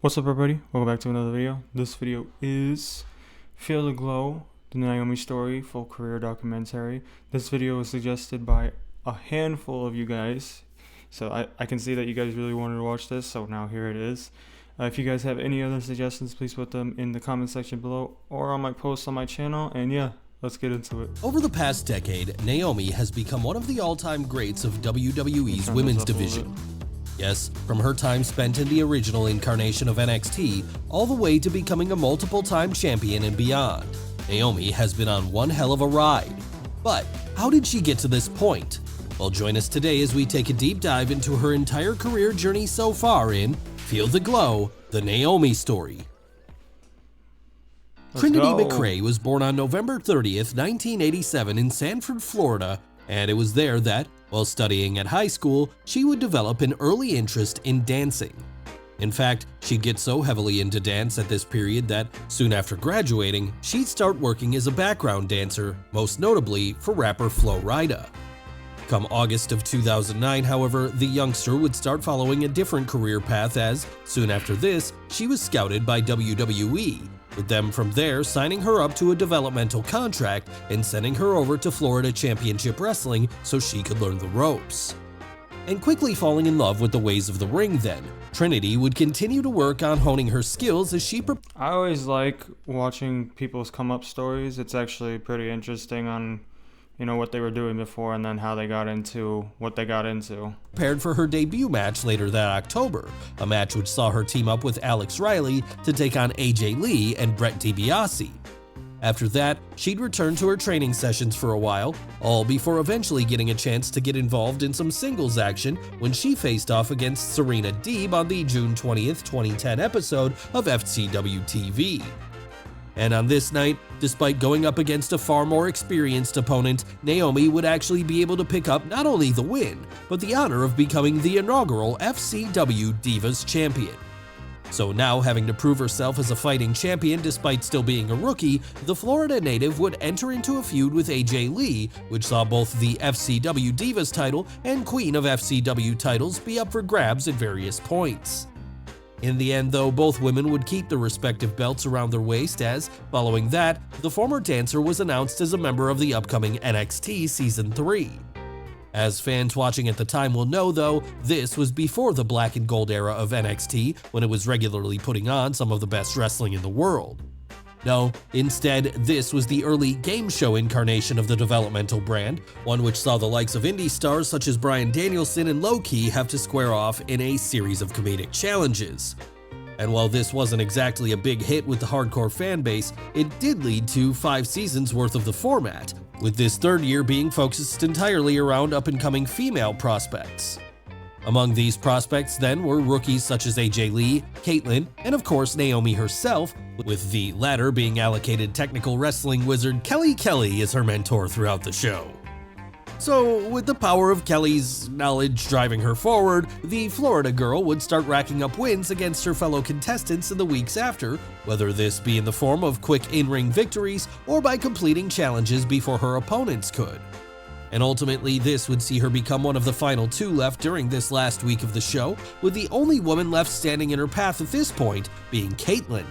What's up, everybody? Welcome back to another video. This video is Feel the Glow, the Naomi story, full career documentary. This video was suggested by a handful of you guys, so I can see that you guys really wanted to watch this, so now here it is. If you guys have any other suggestions, please put them in the comment section below or on my post on my channel, and yeah, let's get into it. Over the past decade, Naomi has become one of the all-time greats of WWE's women's division. Yes, from her time spent in the original incarnation of NXT, all the way to becoming a multiple-time champion and beyond, Naomi has been on one hell of a ride. But how did she get to this point? Well, join us today as we take a deep dive into her entire career journey so far in Feel the Glow, the Naomi story. Trinity McRae was born on November 30th, 1987 in Sanford, Florida, and it was there that, while studying at high school, she would develop an early interest in dancing. In fact, she'd get so heavily into dance at this period that, soon after graduating, she'd start working as a background dancer, most notably for rapper Flo Rida. Come August of 2009, however, the youngster would start following a different career path as, soon after this, she was scouted by WWE, with them from there signing her up to a developmental contract and sending her over to Florida Championship Wrestling so she could learn the ropes. And quickly falling in love with the ways of the ring then, Trinity would continue to work on honing her skills as she I always like watching people's come-up stories. It's actually pretty interesting on what they were doing before and then how they got into what they got into. Prepared for her debut match later that October, a match which saw her team up with Alex Riley to take on AJ Lee and Brett DiBiase. After that, she'd return to her training sessions for a while, all before eventually getting a chance to get involved in some singles action when she faced off against Serena Deeb on the June 20th, 2010 episode of FCW TV. And on this night, despite going up against a far more experienced opponent, Naomi would actually be able to pick up not only the win, but the honor of becoming the inaugural FCW Divas Champion. So now, having to prove herself as a fighting champion despite still being a rookie, the Florida native would enter into a feud with AJ Lee, which saw both the FCW Divas title and Queen of FCW titles be up for grabs at various points. In the end, though, both women would keep their respective belts around their waist as, following that, the former dancer was announced as a member of the upcoming NXT Season 3. As fans watching at the time will know, though, this was before the black and gold era of NXT, when it was regularly putting on some of the best wrestling in the world. No, instead, this was the early game show incarnation of the developmental brand, one which saw the likes of indie stars such as Bryan Danielson and Low-Ki have to square off in a series of comedic challenges. And while this wasn't exactly a big hit with the hardcore fan base, it did lead to 5 seasons worth of the format, with this third year being focused entirely around up-and-coming female prospects. Among these prospects then were rookies such as AJ Lee, Caitlyn, and of course Naomi herself, with the latter being allocated technical wrestling wizard Kelly Kelly as her mentor throughout the show. So, with the power of Kelly's knowledge driving her forward, the Florida girl would start racking up wins against her fellow contestants in the weeks after, whether this be in the form of quick in-ring victories or by completing challenges before her opponents could. And ultimately, this would see her become one of the final 2 left during this last week of the show, with the only woman left standing in her path at this point being Caitlyn.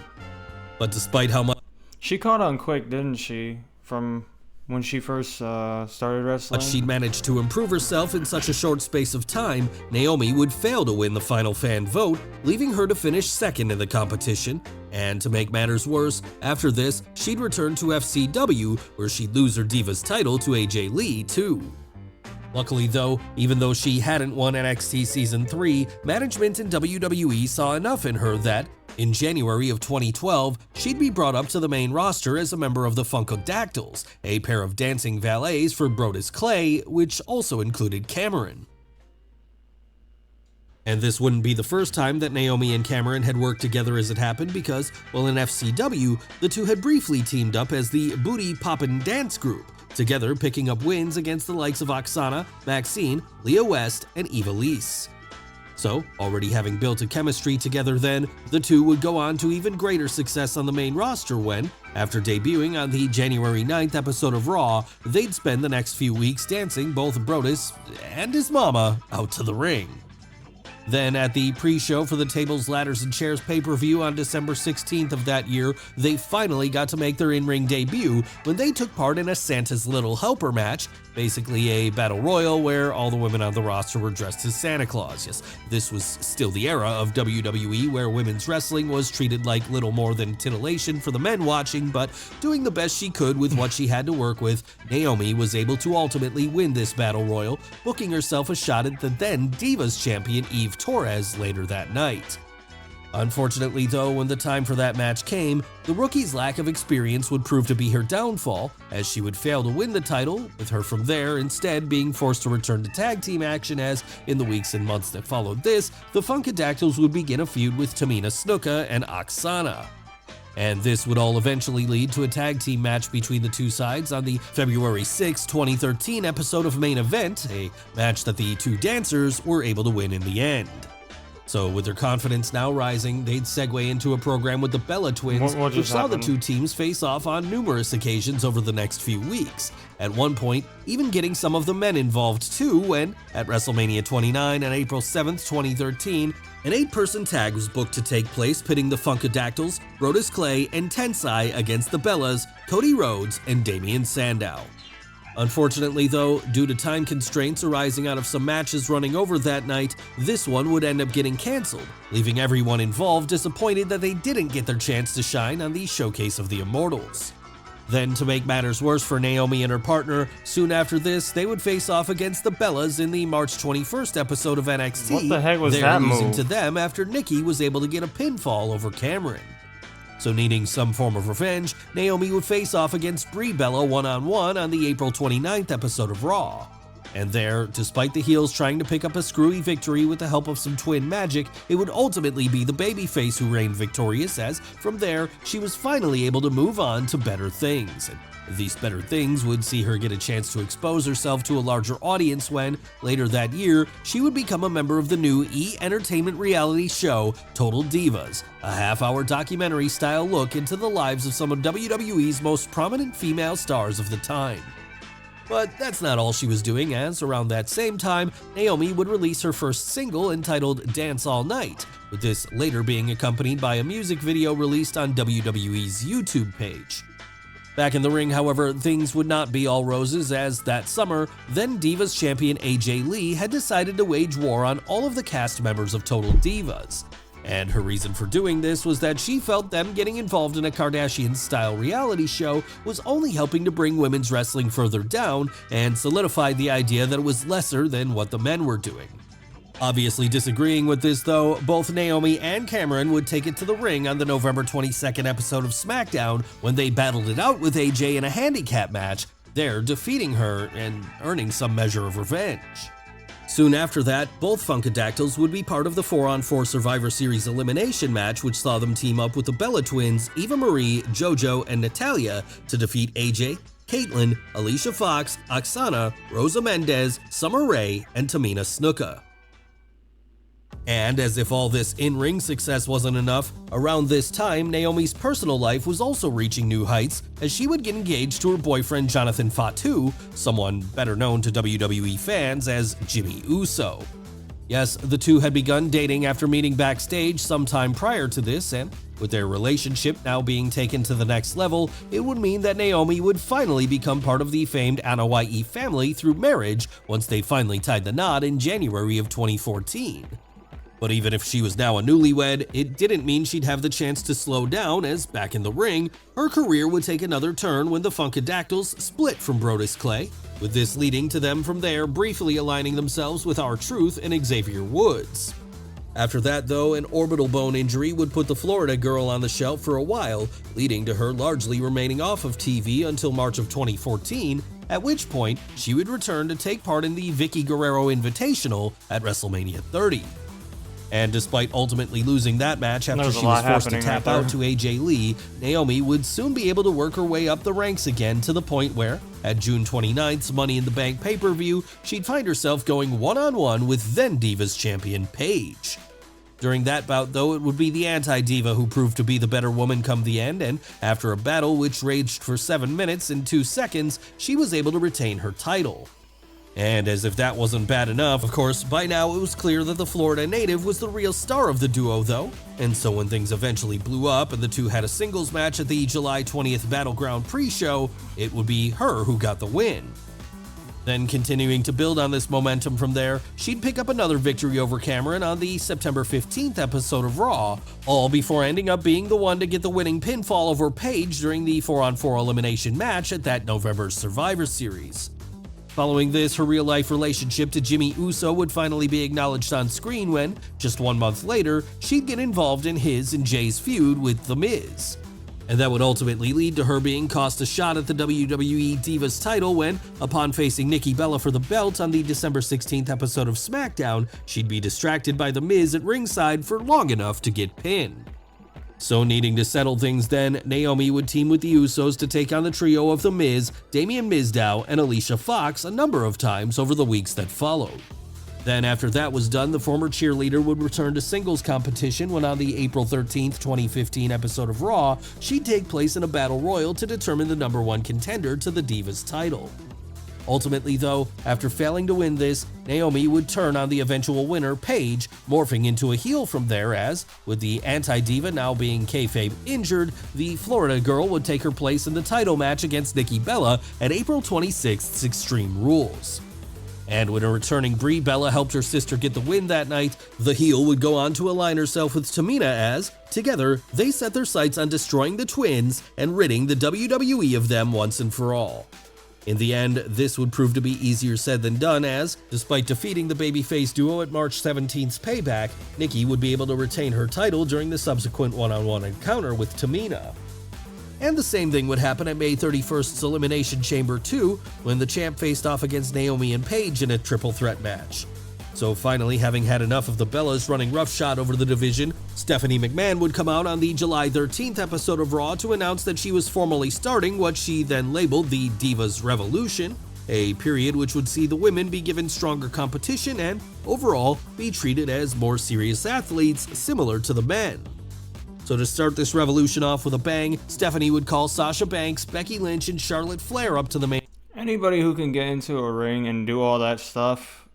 But despite how much she caught on quick, didn't she, from when she first started wrestling? She'd managed to improve herself in such a short space of time, Naomi would fail to win the final fan vote, leaving her to finish second in the competition. And to make matters worse, after this, she'd return to FCW, where she'd lose her Divas title to AJ Lee too. Luckily though, even though she hadn't won NXT Season 3, management in WWE saw enough in her that, in January of 2012, she'd be brought up to the main roster as a member of the Funkadactyls, a pair of dancing valets for Brodus Clay, which also included Cameron. And this wouldn't be the first time that Naomi and Cameron had worked together as it happened because, while in FCW, the two had briefly teamed up as the Booty Poppin' Dance Group, together picking up wins against the likes of Oksana, Maxine, Leah West, and Ivelisse. So, already having built a chemistry together then, the two would go on to even greater success on the main roster when, after debuting on the January 9th episode of Raw, they'd spend the next few weeks dancing both Brodus and his mama out to the ring. Then at the pre-show for the Tables, Ladders, and Chairs pay-per-view on December 16th of that year, they finally got to make their in-ring debut when they took part in a Santa's Little Helper match, basically a battle royal where all the women on the roster were dressed as Santa Claus. Yes, this was still the era of WWE where women's wrestling was treated like little more than titillation for the men watching, but doing the best she could with what she had to work with, Naomi was able to ultimately win this battle royal, booking herself a shot at the then Divas champion Eve Torres later that night. Unfortunately though, when the time for that match came, the rookie's lack of experience would prove to be her downfall, as she would fail to win the title, with her from there instead being forced to return to tag team action as, in the weeks and months that followed this, the Funkadactyls would begin a feud with Tamina Snuka and Oksana. And this would all eventually lead to a tag team match between the two sides on the February 6, 2013 episode of Main Event, a match that the two dancers were able to win in the end. So with their confidence now rising, they'd segue into a program with the Bella Twins, which saw the two teams face off on numerous occasions over the next few weeks. At one point, even getting some of the men involved too when, at WrestleMania 29 on April 7th, 2013, an 8-person tag was booked to take place pitting the Funkadactyls, Brodus Clay, and Tensai against the Bellas, Cody Rhodes, and Damian Sandow. Unfortunately though, due to time constraints arising out of some matches running over that night, this one would end up getting cancelled, leaving everyone involved disappointed that they didn't get their chance to shine on the Showcase of the Immortals. Then, to make matters worse for Naomi and her partner, soon after this, they would face off against the Bellas in the March 21st episode of NXT. What the heck was They're that losing move? to them after Nikki was able to get a pinfall over Cameron. So needing some form of revenge, Naomi would face off against Brie Bella one-on-one on the April 29th episode of Raw. And there, despite the heels trying to pick up a screwy victory with the help of some twin magic, it would ultimately be the babyface who reigned victorious as, from there, she was finally able to move on to better things. And these better things would see her get a chance to expose herself to a larger audience when, later that year, she would become a member of the new E! Entertainment reality show, Total Divas, a half-hour documentary-style look into the lives of some of WWE's most prominent female stars of the time. But that's not all she was doing, as around that same time, Naomi would release her first single entitled Dance All Night, with this later being accompanied by a music video released on WWE's YouTube page. Back in the ring, however, things would not be all roses, as that summer, then Divas champion AJ Lee had decided to wage war on all of the cast members of Total Divas. And her reason for doing this was that she felt them getting involved in a Kardashian-style reality show was only helping to bring women's wrestling further down and solidify the idea that it was lesser than what the men were doing. Obviously disagreeing with this though, both Naomi and Cameron would take it to the ring on the November 22nd episode of SmackDown when they battled it out with AJ in a handicap match, there defeating her and earning some measure of revenge. Soon after that, both Funkadactyls would be part of the 4-on-4 Survivor Series elimination match, which saw them team up with the Bella Twins, Eva Marie, JoJo, and Natalya to defeat AJ, Caitlyn, Alicia Fox, Oksana, Rosa Mendez, Summer Rae, and Tamina Snuka. And as if all this in-ring success wasn't enough, around this time, Naomi's personal life was also reaching new heights as she would get engaged to her boyfriend Jonathan Fatu, someone better known to WWE fans as Jimmy Uso. Yes, the two had begun dating after meeting backstage sometime prior to this, and with their relationship now being taken to the next level, it would mean that Naomi would finally become part of the famed Anoa'i family through marriage once they finally tied the knot in January of 2014. But even if she was now a newlywed, it didn't mean she'd have the chance to slow down, as back in the ring, her career would take another turn when the Funkadactyls split from Brodus Clay, with this leading to them from there briefly aligning themselves with R-Truth and Xavier Woods. After that though, an orbital bone injury would put the Florida girl on the shelf for a while, leading to her largely remaining off of TV until March of 2014, at which point she would return to take part in the Vicky Guerrero Invitational at WrestleMania 30. And despite ultimately losing that match after she was forced to tap out to AJ Lee, Naomi would soon be able to work her way up the ranks again to the point where, at June 29th's Money in the Bank pay-per-view, she'd find herself going one-on-one with then Divas champion Paige. During that bout though, it would be the anti-diva who proved to be the better woman come the end, and after a battle which raged for 7 minutes and 2 seconds, she was able to retain her title. And as if that wasn't bad enough, of course, by now it was clear that the Florida native was the real star of the duo though, and so when things eventually blew up and the two had a singles match at the July 20th Battleground pre-show, it would be her who got the win. Then continuing to build on this momentum from there, she'd pick up another victory over Cameron on the September 15th episode of Raw, all before ending up being the one to get the winning pinfall over Paige during the 4-on-4 elimination match at that November's Survivor Series. Following this, her real-life relationship to Jimmy Uso would finally be acknowledged on screen when, just 1 month later, she'd get involved in his and Jay's feud with The Miz. And that would ultimately lead to her being cost a shot at the WWE Divas title when, upon facing Nikki Bella for the belt on the December 16th episode of SmackDown, she'd be distracted by The Miz at ringside for long enough to get pinned. So needing to settle things then, Naomi would team with the Usos to take on the trio of The Miz, Damien Mizdow, and Alicia Fox a number of times over the weeks that followed. Then after that was done, the former cheerleader would return to singles competition when on the April 13th, 2015 episode of Raw, she'd take place in a battle royal to determine the #1 contender to the Divas title. Ultimately though, after failing to win this, Naomi would turn on the eventual winner, Paige, morphing into a heel from there as, with the anti-diva now being kayfabe injured, the Florida girl would take her place in the title match against Nikki Bella at April 26th's Extreme Rules. And when a returning Brie Bella helped her sister get the win that night, the heel would go on to align herself with Tamina as, together, they set their sights on destroying the twins and ridding the WWE of them once and for all. In the end, this would prove to be easier said than done as, despite defeating the babyface duo at March 17th's Payback, Nikki would be able to retain her title during the subsequent one-on-one encounter with Tamina. And the same thing would happen at May 31st's Elimination Chamber 2, when the champ faced off against Naomi and Paige in a triple threat match. So finally, having had enough of the Bellas running roughshod over the division, Stephanie McMahon would come out on the July 13th episode of Raw to announce that she was formally starting what she then labeled the Divas Revolution, a period which would see the women be given stronger competition and, overall, be treated as more serious athletes similar to the men. So to start this revolution off with a bang, Stephanie would call Sasha Banks, Becky Lynch, and Charlotte Flair up to the main Anybody who can get into a ring and do all that stuff,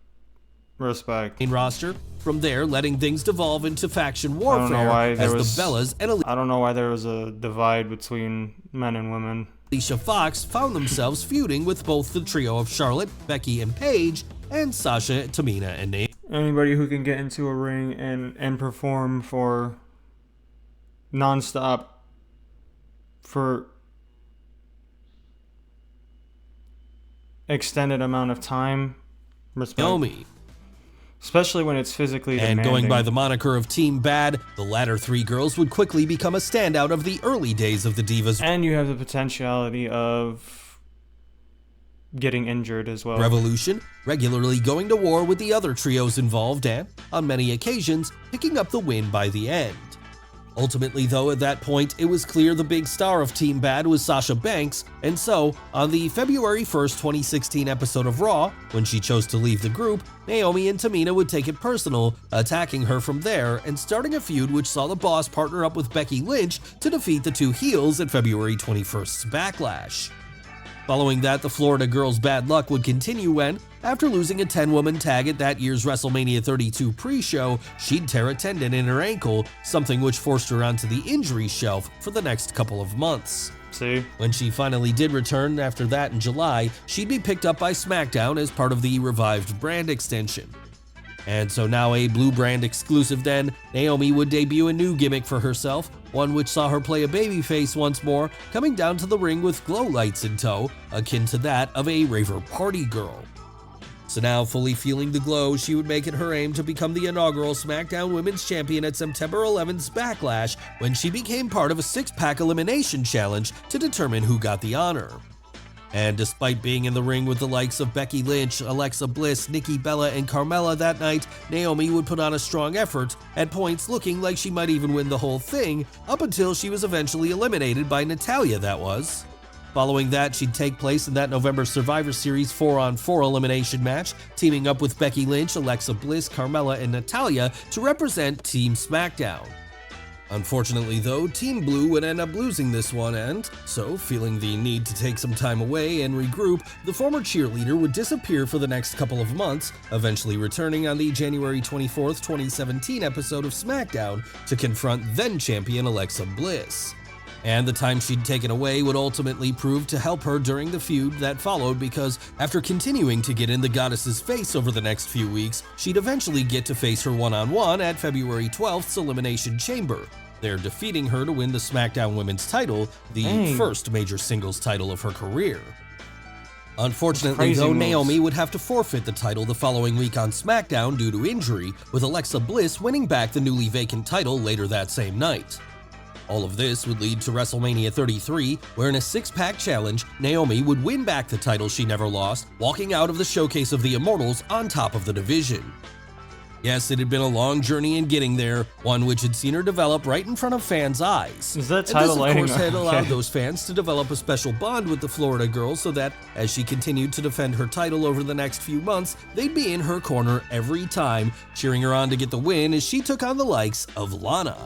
respect. roster. From there, letting things devolve into faction warfare as the Bellas and I don't know why there was a divide between men and women. Alicia Fox found themselves feuding with both the trio of Charlotte, Becky, and Paige, and Sasha, Tamina, and Naomi. Anybody who can get into a ring and perform for non-stop for extended amount of time, respect. Naomi. Especially when it's physically And demanding. going by the moniker of Team Bad, the latter three girls would quickly become a standout of the early days of the Divas And you have the potentiality of getting injured as well. Revolution, regularly going to war with the other trios involved and, on many occasions, picking up the win by the end. Ultimately though, at that point, it was clear the big star of Team Bad was Sasha Banks, and so, on the February 1st, 2016 episode of Raw, when she chose to leave the group, Naomi and Tamina would take it personal, attacking her from there and starting a feud which saw the Boss partner up with Becky Lynch to defeat the two heels at February 21st's Backlash. Following that, the Florida girls' bad luck would continue when, after losing a 10-woman tag at that year's WrestleMania 32 pre-show, she'd tear a tendon in her ankle, something which forced her onto the injury shelf for the next couple of months. See? When she finally did return after that in July, she'd be picked up by SmackDown as part of the revived brand extension. And so now a Blue Brand exclusive then, Naomi would debut a new gimmick for herself, one which saw her play a babyface once more, coming down to the ring with glow lights in tow, akin to that of a raver party girl. So now, fully feeling the glow, she would make it her aim to become the inaugural SmackDown Women's Champion at September 11th's Backlash, when she became part of a six-pack elimination challenge to determine who got the honor. And despite being in the ring with the likes of Becky Lynch, Alexa Bliss, Nikki Bella, and Carmella that night, Naomi would put on a strong effort, at points looking like she might even win the whole thing, up until she was eventually eliminated by Natalya, that was. Following that, she'd take place in that November Survivor Series 4-on-4 elimination match, teaming up with Becky Lynch, Alexa Bliss, Carmella, and Natalya to represent Team SmackDown. Unfortunately though, Team Blue would end up losing this one, and so, feeling the need to take some time away and regroup, the former cheerleader would disappear for the next couple of months, eventually returning on the January 24th, 2017 episode of SmackDown to confront then-champion Alexa Bliss. And the time she'd taken away would ultimately prove to help her during the feud that followed, because after continuing to get in the goddess's face over the next few weeks, she'd eventually get to face her one-on-one at February 12th's Elimination Chamber, there defeating her to win the SmackDown Women's title, the first major singles title of her career. Unfortunately though, Naomi would have to forfeit the title the following week on SmackDown due to injury, with Alexa Bliss winning back the newly vacant title later that same night. All of this would lead to WrestleMania 33, where in a six-pack challenge, Naomi would win back the title she never lost, walking out of the Showcase of the Immortals on top of the division. Yes, it had been a long journey in getting there, one which had seen her develop right in front of fans' eyes. Is that title and this, of course, had allowed those fans to develop a special bond with the Florida girl, so that, as she continued to defend her title over the next few months, they'd be in her corner every time, cheering her on to get the win as she took on the likes of Lana.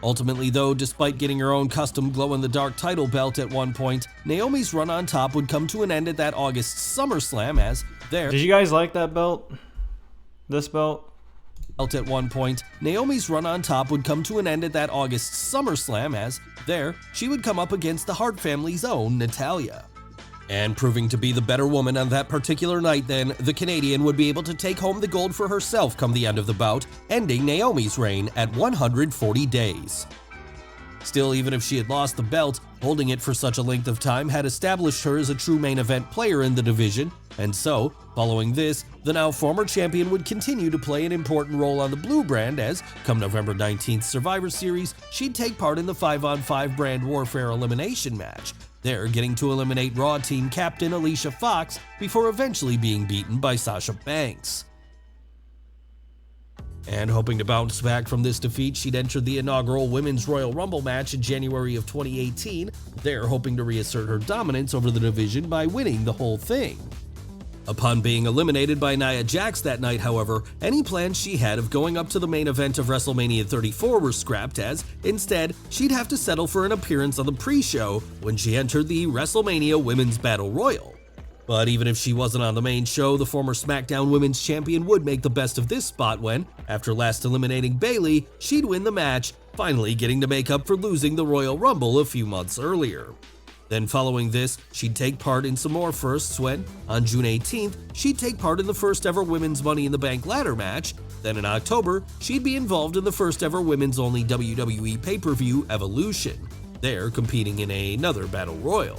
Ultimately though, despite getting her own custom glow-in-the-dark title belt at one point, Naomi's run on top would come to an end at that August SummerSlam, as there— Did you guys like that belt? This belt? At one point, Naomi's run on top would come to an end at that August SummerSlam, as there, she would come up against the Hart family's own Natalya. And proving to be the better woman on that particular night then, the Canadian would be able to take home the gold for herself come the end of the bout, ending Naomi's reign at 140 days. Still, even if she had lost the belt, holding it for such a length of time had established her as a true main event player in the division, and so, following this, the now former champion would continue to play an important role on the Blue brand as, come November 19th Survivor Series, she'd take part in the 5-on-5 brand warfare elimination match, there getting to eliminate Raw team captain Alicia Fox before eventually being beaten by Sasha Banks. And hoping to bounce back from this defeat, she'd entered the inaugural Women's Royal Rumble match in January of 2018, there hoping to reassert her dominance over the division by winning the whole thing. Upon being eliminated by Nia Jax that night, however, any plans she had of going up to the main event of WrestleMania 34 were scrapped, as, instead, she'd have to settle for an appearance on the pre-show when she entered the WrestleMania Women's Battle Royal. But even if she wasn't on the main show, the former SmackDown Women's Champion would make the best of this spot when, after last eliminating Bayley, she'd win the match, finally getting to make up for losing the Royal Rumble a few months earlier. Then following this, she'd take part in some more firsts when, on June 18th, she'd take part in the first ever Women's Money in the Bank ladder match. Then in October, she'd be involved in the first ever women's only WWE pay-per-view Evolution, there competing in another Battle Royal.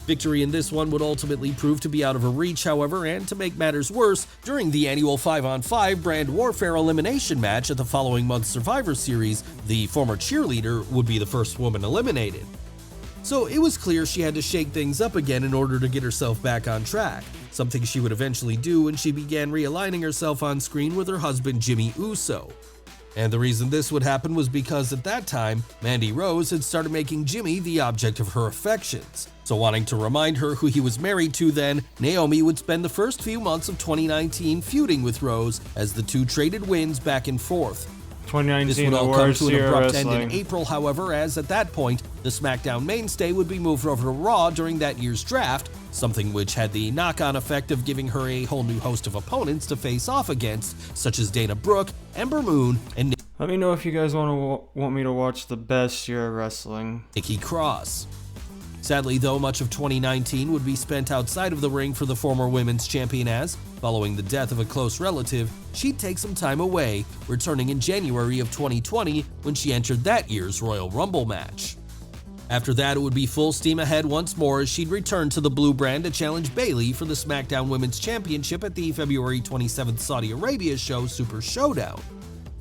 Victory in this one would ultimately prove to be out of her reach, however, and to make matters worse, during the annual 5-on-5 brand warfare elimination match at the following month's Survivor Series, the former cheerleader would be the first woman eliminated. So it was clear she had to shake things up again in order to get herself back on track, something she would eventually do when she began realigning herself on screen with her husband Jimmy Uso. And the reason this would happen was because at that time, Mandy Rose had started making Jimmy the object of her affections. So wanting to remind her who he was married to then, Naomi would spend the first few months of 2019 feuding with Rose as the two traded wins back and forth. 2019, this would all come to an abrupt end wrestling. in April, however, as at that point, the SmackDown mainstay would be moved over to Raw during that year's draft, something which had the knock-on effect of giving her a whole new host of opponents to face off against, such as Dana Brooke, Ember Moon, and Let me know if you guys want me to watch the best year of wrestling. Nikki Cross. Sadly though, much of 2019 would be spent outside of the ring for the former women's champion as, following the death of a close relative, she'd take some time away, returning in January of 2020 when she entered that year's Royal Rumble match. After that, it would be full steam ahead once more as she'd return to the Blue brand to challenge Bayley for the SmackDown Women's Championship at the February 27th Saudi Arabia show Super Showdown.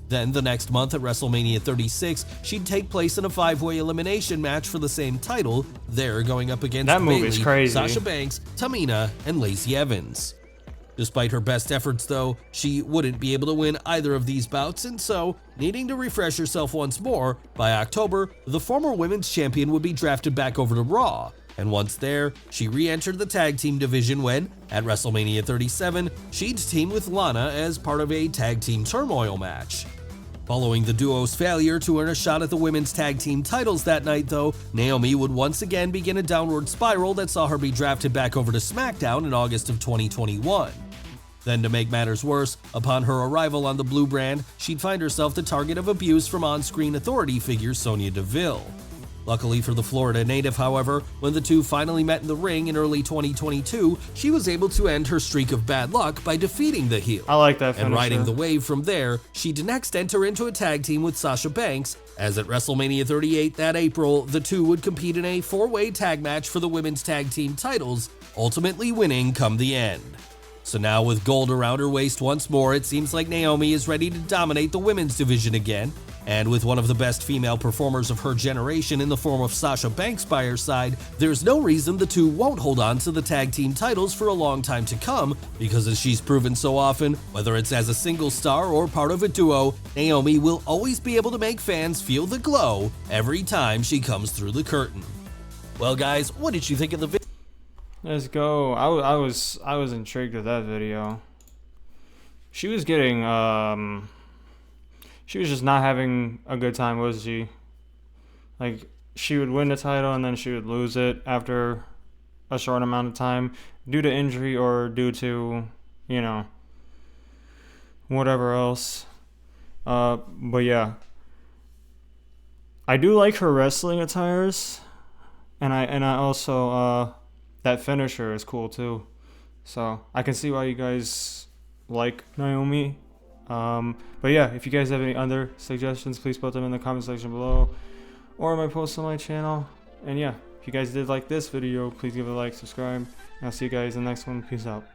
Then, the next month at WrestleMania 36, she'd take place in a 5-way elimination match for the same title, there going up against Bayley, Sasha Banks, Tamina, and Lacey Evans. Despite her best efforts though, she wouldn't be able to win either of these bouts, and so, needing to refresh herself once more, by October, the former women's champion would be drafted back over to Raw, and once there, she re-entered the tag team division when, at WrestleMania 37, she'd team with Lana as part of a tag team turmoil match. Following the duo's failure to earn a shot at the women's tag team titles that night, though, Naomi would once again begin a downward spiral that saw her be drafted back over to SmackDown in August of 2021. Then, to make matters worse, upon her arrival on the Blue brand, she'd find herself the target of abuse from on-screen authority figure Sonya Deville. Luckily for the Florida native, however, when the two finally met in the ring in early 2022, she was able to end her streak of bad luck by defeating the heel. I like that finisher. And riding the wave from there, she'd next enter into a tag team with Sasha Banks, as at WrestleMania 38 that April, the two would compete in a four-way tag match for the women's tag team titles, ultimately winning come the end. So now with gold around her waist once more, it seems like Naomi is ready to dominate the women's division again, and with one of the best female performers of her generation in the form of Sasha Banks by her side, there's no reason the two won't hold on to the tag team titles for a long time to come, because as she's proven so often, whether it's as a single star or part of a duo, Naomi will always be able to make fans feel the glow every time she comes through the curtain. Well guys, what did you think of the video? Let's go. I was intrigued with that video. She was getting she was just not having a good time, was she? Like, she would win the title and then she would lose it after a short amount of time due to injury or due to, you know, whatever else. But yeah, I do like her wrestling attires, and I also that finisher is cool too. So I can see why you guys like Naomi. But yeah, if you guys have any other suggestions, please put them in the comment section below or my post on my channel. And yeah, if you guys did like this video, please give it a like, subscribe, and I'll see you guys in the next one. Peace out.